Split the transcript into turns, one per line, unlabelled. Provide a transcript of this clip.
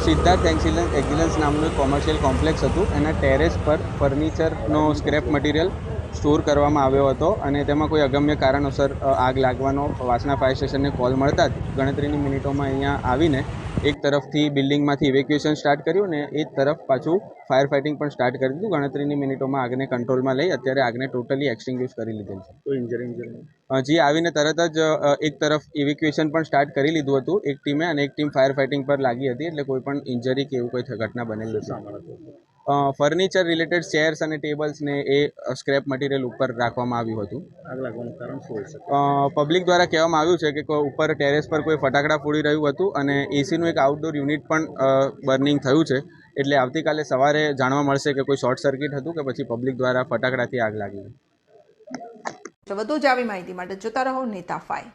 Siddharth excellence નામનું commercial complex હતું. એના ટેરેસ પર ફર્નિચરનો સ્ક્રેપ મટીરિયલ સ્ટોર કરવામાં આવ્યો હતો અને તેમાં કોઈ અગમ્ય કારણોસર આગ લાગવાનો વાસણા ફાયર સ્ટેશનને કોલ મળતા જ ગણતરીની મિનિટોમાં અહીંયા આવીને એક તરફથી બિલ્ડિંગમાંથી ઇવેક્યુએશન સ્ટાર્ટ કર્યું અને એ તરફ પાછું ફાયર ફાઇટિંગ પણ સ્ટાર્ટ કરી દીધું. ગણતરીની મિનિટોમાં આગને કંટ્રોલમાં લઈ અત્યારે આગને ટોટલી એક્સટિંગ્વિશ કરી લીધેલ છે.
કોઈ ઇન્જરી
જી આવીને તરત જ એક તરફ ઇવેક્યુએશન પણ સ્ટાર્ટ કરી લીધું હતું એક ટીમે અને એક ટીમ ફાયર ફાઇટિંગ પર લાગી હતી. એટલે કોઈ પણ ઇન્જરી કે એવું કોઈ ઘટના બનેલી નથી. ફર્નિચર રિલેટેડ ચેર્સ અને ટેબલ્સ ને એ સ્ક્રેપ મટીરિયલ ઉપર રાખવામાં આવ્યું હતું.
આગ લાગવાનું કારણ શું હોય શકે?
પબ્લિક દ્વારા કહેવામાં આવ્યું છે કે ઉપર ટેરેસ પર કોઈ ફટાકડા ફોડી રહ્યું હતું અને એસીનું એક આઉટડોર યુનિટ પણ બર્નિંગ થયું છે. એટલે આવતીકાલે સવારે જાણવા મળશે કે કોઈ શોર્ટ સર્કિટ હતું કે પછી પબ્લિક દ્વારા ફટાકડાથી આગ લાગી.
વધુ જ આવી માહિતી માટે જોતા રહો નેતા 5.